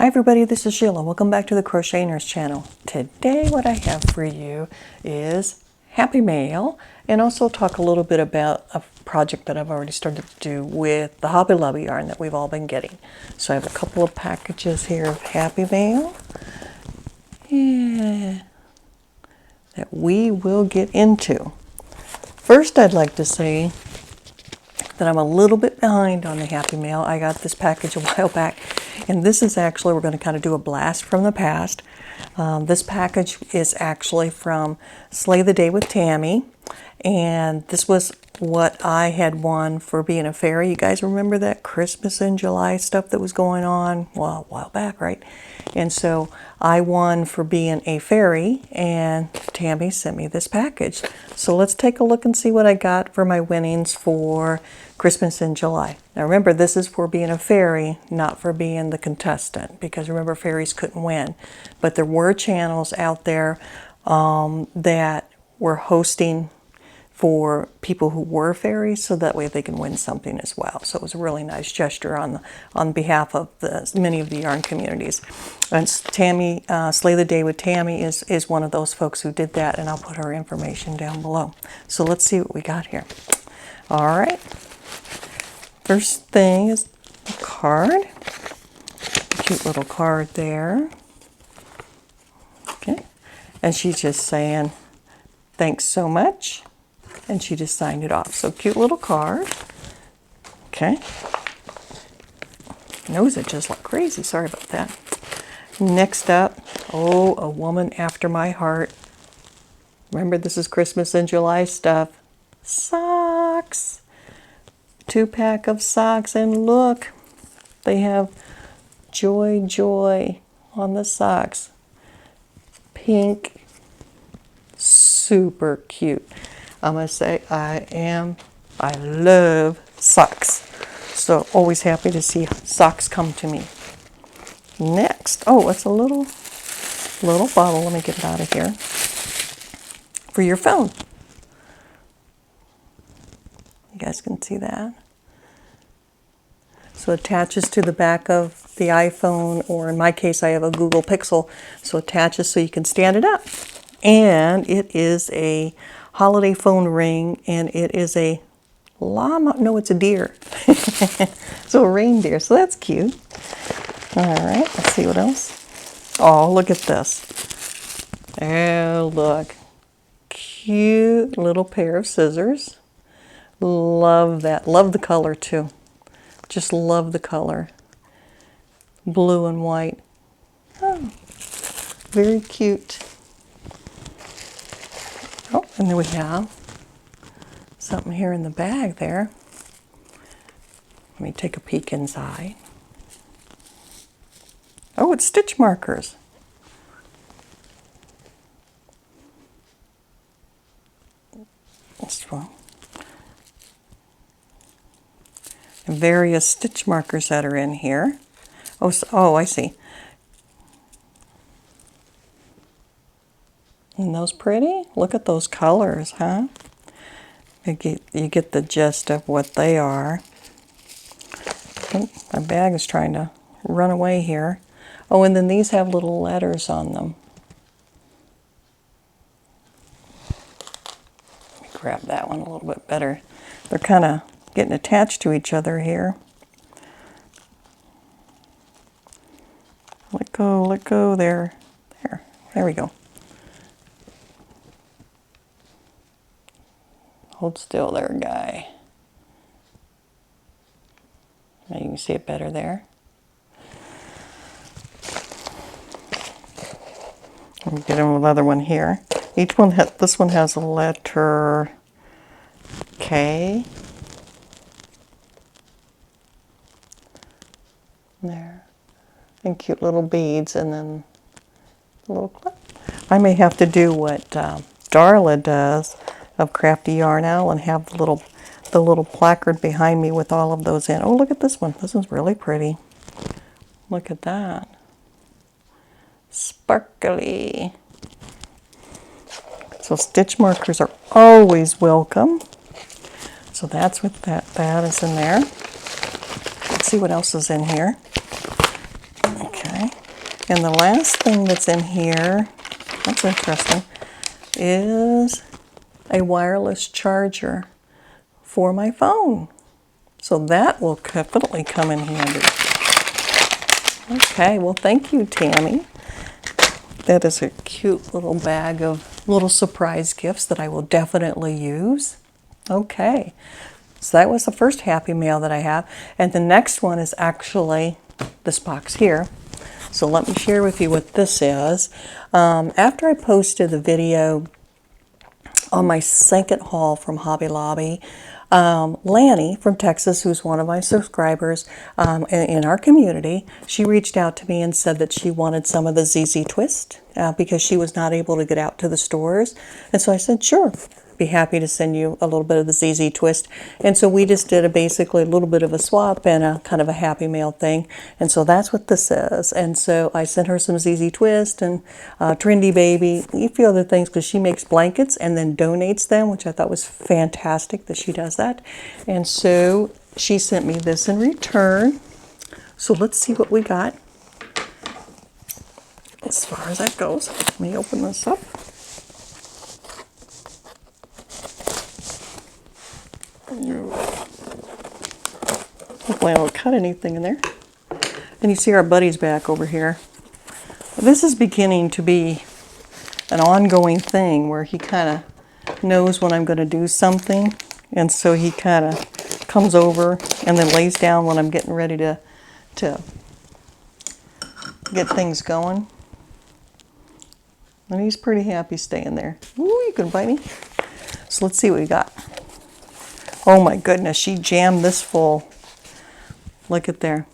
Hi everybody, this is Sheila. Welcome back to the Crochet Nurse channel. Today what I have for you is Happy Mail, and also talk a little bit about a project that I've already started to do with the Hobby Lobby yarn that we've all been getting. So I have a couple of packages here of Happy Mail that we will get into. First, I'd like to say that I'm a little bit behind on the Happy Mail. I got this package a while back, and this is actually, we're going to kind of do a blast from the past. This package is actually from Slay the Day with Tammy, and this was what I had won for being a fairy. You guys remember that Christmas in July stuff that was going on? Well, a while back, right? And so I won for being a fairy, and Tammy sent me this package. So let's take a look and see what I got for my winnings for Christmas in July. Now remember, this is for being a fairy, not for being the contestant, because remember, fairies couldn't win. But there were channels out there that were hosting for people who were fairies, so that way they can win something as well. So it was a really nice gesture on behalf of many of the yarn communities. And Tammy, Slay the Day with Tammy is one of those folks who did that, and I'll put her information down below. So let's see what we got here. All right. First thing is a card. Cute little card there. Okay. And she's just saying, thanks so much. And she just signed it off. So cute little card. Okay. Knows it just like crazy. Sorry about that. Next up, oh, a woman after my heart. Remember, this is Christmas in July stuff. Socks. 2-pack of socks, and look, they have Joy Joy on the socks. Pink. Super cute. I'm going to say I love socks. So always happy to see socks come to me. Next, oh, it's a little bottle. Let me get it out of here. For your phone. You guys can see that. So it attaches to the back of the iPhone, or in my case I have a Google Pixel, so it attaches so you can stand it up. And it is a holiday phone ring, and it is a llama. No, it's a deer. So a reindeer. So that's cute. All right, let's see what else. Oh, look at this. Oh, look. Cute little pair of scissors. Love that. Love the color too. Just love the color. Blue and white. Oh, very cute. Oh, and then we have something here in the bag there. Let me take a peek inside. Oh, it's stitch markers. This one. And various stitch markers that are in here. Oh, oh, I see. Isn't those pretty? Look at those colors, huh? You get the gist of what they are. Oh, my bag is trying to run away here. Oh, and then these have little letters on them. Let me grab that one a little bit better. They're kind of getting attached to each other here. Let go there. There we go. Hold still there, guy. Now you can see it better there. Let me get another one here. Each one this one has a letter K. There. And cute little beads, and then a little clip. I may have to do what Darla does of Crafty Yarn Owl and have the little placard behind me with all of those in. Oh, look at this one. This one's really pretty. Look at that. Sparkly. So stitch markers are always welcome. So that's what that is in there. Let's see what else is in here. Okay. And the last thing that's in here, that's interesting, is a wireless charger for my phone. So that will definitely come in handy. Okay, well thank you, Tammy. That is a cute little bag of little surprise gifts that I will definitely use. Okay, so that was the first Happy Mail that I have. And the next one is actually this box here. So let me share with you what this is. After I posted the video on my second haul from Hobby Lobby, Lanny from Texas, who's one of my subscribers in our community, she reached out to me and said that she wanted some of the ZZ Twist because she was not able to get out to the stores. And so I said, sure, be happy to send you a little bit of the ZZ Twist. And so we just did basically a little bit of a swap and a kind of a Happy Mail thing. And so that's what this is. And so I sent her some ZZ Twist and Trendy Baby, a few other things, because she makes blankets and then donates them, which I thought was fantastic that she does that. And so she sent me this in return. So let's see what we got as far as that goes. Let me open this up. Hopefully I don't cut anything in there. And you see our buddy's back over here. This is beginning to be an ongoing thing where he kind of knows when I'm going to do something. And so he kind of comes over and then lays down when I'm getting ready to get things going. And he's pretty happy staying there. Ooh, you can bite me. So let's see what we got. Oh my goodness, she jammed this full. Look at there.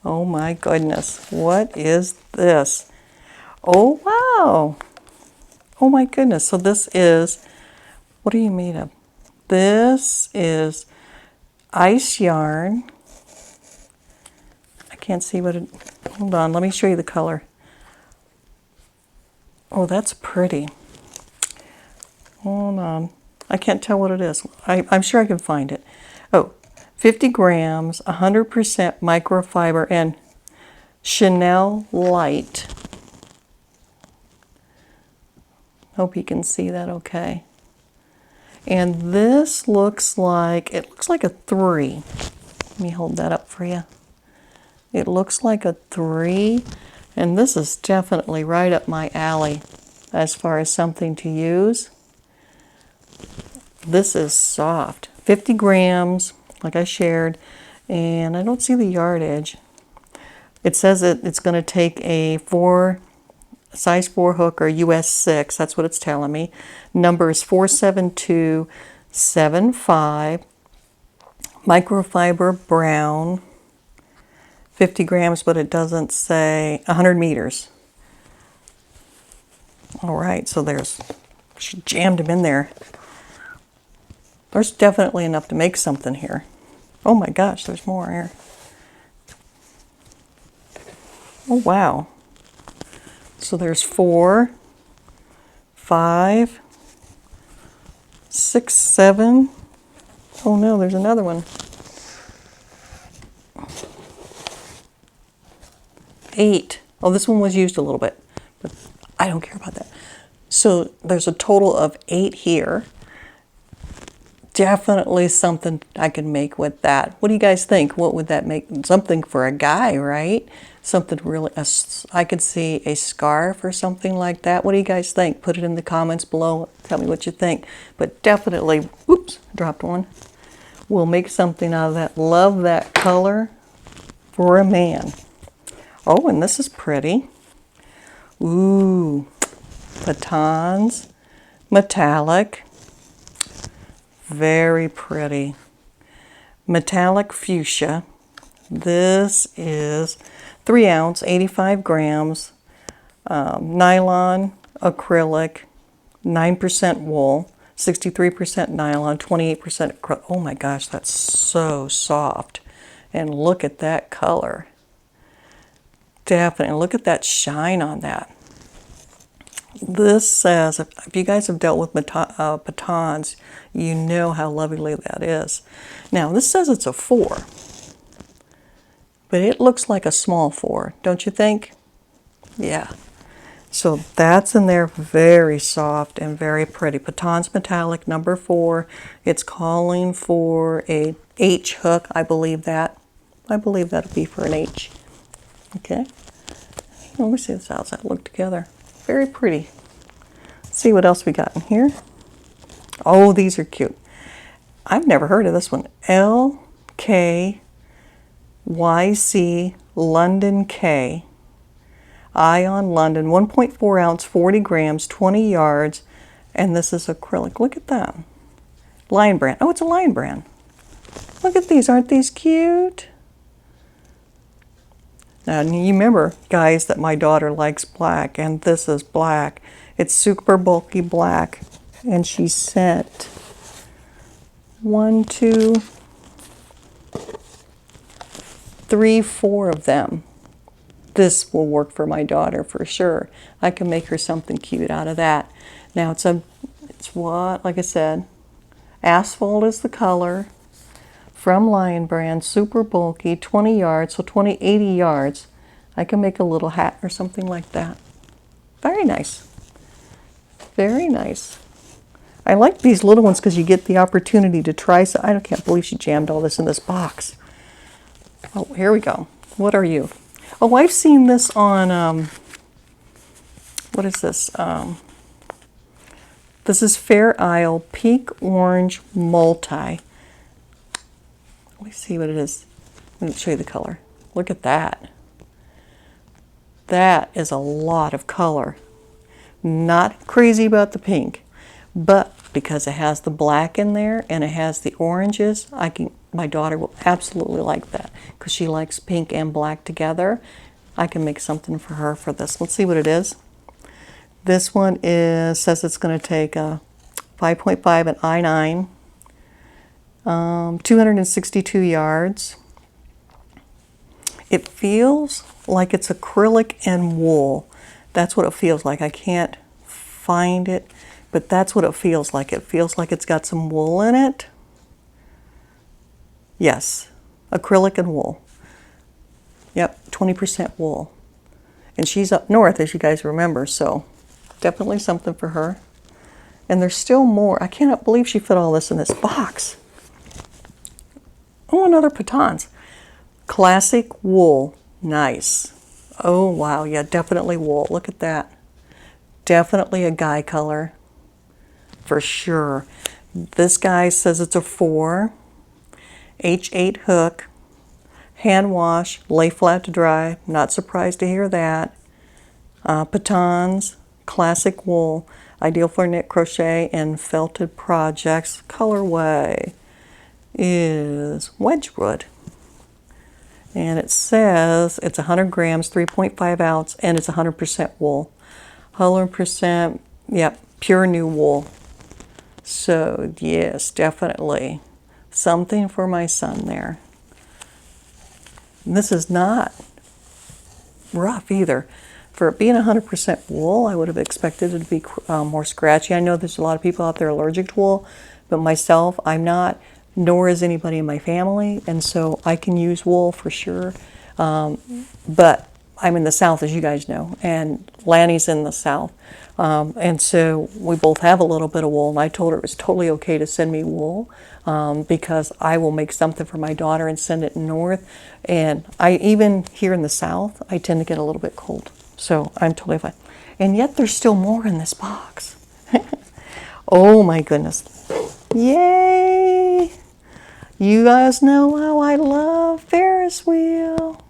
Oh my goodness, what is this? Oh wow. Oh my goodness, so this is, what are you made of? This is ice yarn. I can't see what it, hold on, let me show you the color. Oh, that's pretty. Hold on. I can't tell what it is. I'm sure I can find it. Oh, 50 grams, 100% microfiber, and Chanel Light. Hope you can see that okay. And this looks like, it looks like a 3. Let me hold that up for you. It looks like a 3, and this is definitely right up my alley as far as something to use. This is soft. 50 grams, like I shared, and I don't see the yardage. It says that it's going to take a size 4 hook or US 6. That's what it's telling me. Number is 47275. Microfiber brown. 50 grams, but it doesn't say 100 meters. All right, so she jammed them in there. There's definitely enough to make something here. Oh my gosh, there's more here. Oh wow. So there's 4, 5, 6, 7. Oh no, there's another one. 8. Oh, this one was used a little bit, but I don't care about that. So there's a total of 8 here. Definitely something I can make with that. What do you guys think? What would that make? Something for a guy, right? Something really, I could see a scarf or something like that. What do you guys think? Put it in the comments below. Tell me what you think. But definitely, oops, dropped one. We'll make something out of that. Love that color for a man. Oh, and this is pretty. Ooh, batons, metallic. Very pretty. Metallic fuchsia. This is 3 ounce, 85 grams, nylon, acrylic, 9% wool, 63% nylon, 28% acrylic. Oh my gosh, that's so soft. And look at that color. Definitely, look at that shine on that. This says, if you guys have dealt with batons, you know how lovely that is. Now, this says it's a 4. but it looks like a small 4, don't you think? Yeah. So that's in there, very soft and very pretty. Patons Metallic number 4. It's calling for a H hook, I believe that. I believe that'll be for an H. Okay. Let me see how that look together. Very pretty. Let's see what else we got in here. Oh, these are cute. I've never heard of this one. LKYC London K. Ion London, 1.4 ounce, 40 grams, 20 yards, and this is acrylic. Look at that. Lion brand. Oh, it's a Lion brand. Look at these. Aren't these cute? Now, you remember, guys, that my daughter likes black, and this is black. It's super bulky black, and she sent 1, 2, 3, 4 of them. This will work for my daughter for sure. I can make her something cute out of that. Now it's what, like I said, Asphalt is the color from Lion brand, super bulky, 20 yards, so 80 yards. I can make a little hat or something like that. Very nice. Very nice. I like these little ones because you get the opportunity to try. So I can't believe she jammed all this in this box. Oh, here we go. What are you? Oh, I've seen this on, what is this? This is Fair Isle Pink Orange Multi. Let me see what it is. Let me show you the color. Look at that. That is a lot of color. Not crazy about the pink, but because it has the black in there and it has the oranges, my daughter will absolutely like that because she likes pink and black together. I can make something for her for this. Let's see what it is. This one says it's going to take a 5.5 and I9, 262 yards. It feels like it's acrylic and wool. That's what it feels like. I can't find it, but that's what it feels like. It feels like it's got some wool in it. Yes, acrylic and wool. Yep, 20% wool. And she's up north, as you guys remember, so definitely something for her. And there's still more. I cannot believe she fit all this in this box. Oh, another Patons. Classic wool. Nice. Oh, wow. Yeah, definitely wool. Look at that. Definitely a guy color. For sure. This guy says it's a 4. H8 hook. Hand wash. Lay flat to dry. Not surprised to hear that. Patons. Classic wool. Ideal for knit, crochet, and felted projects. Colorway is Wedgwood. And it says it's 100 grams, 3.5 ounce, and it's 100% wool. 100%, yep, pure new wool. So, yes, definitely something for my son there. And this is not rough either. For it being 100% wool, I would have expected it to be more scratchy. I know there's a lot of people out there allergic to wool, but myself, I'm not, nor is anybody in my family, and so I can use wool for sure. But I'm in the South, as you guys know, and Lanny's in the South. And so we both have a little bit of wool, and I told her it was totally okay to send me wool because I will make something for my daughter and send it north. And even here in the South, I tend to get a little bit cold. So I'm totally fine. And yet there's still more in this box. Oh my goodness. Yay! You guys know how I love Ferris wheel.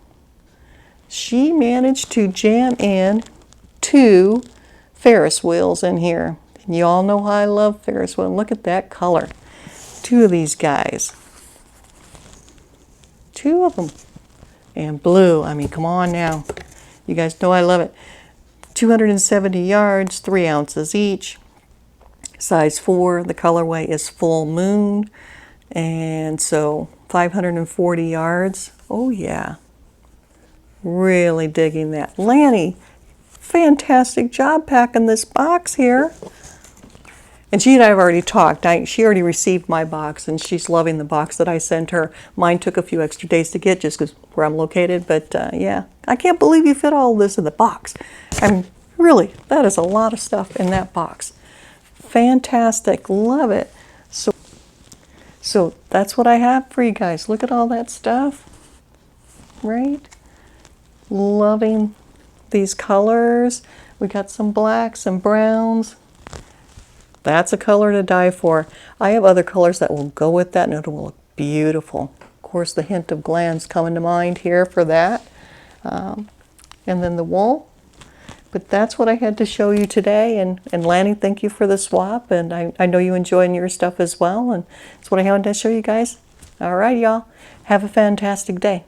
She managed to jam in 2 Ferris wheels in here. And you all know how I love Ferris wheel. Look at that color. 2 of these guys. 2 of them. And blue. I mean, come on now. You guys know I love it. 270 yards, 3 ounces each. Size 4. The colorway is Full Moon. And so 540 yards. Oh yeah. Really digging that. Lanny, fantastic job packing this box here. And she and I have already talked. She already received my box, and she's loving the box that I sent her. Mine took a few extra days to get just because where I'm located. But yeah, I can't believe you fit all this in the box. Really, that is a lot of stuff in that box. Fantastic. Love it. So that's what I have for you guys. Look at all that stuff. Right? Loving these colors. We got some blacks and browns. That's a color to die for. I have other colors that will go with that and it will look beautiful. Of course, the hint of gland's coming to mind here for that. And then the wool. But that's what I had to show you today. And Lanny, thank you for the swap. And I know you enjoying your stuff as well. And that's what I wanted to show you guys. All right, y'all. Have a fantastic day.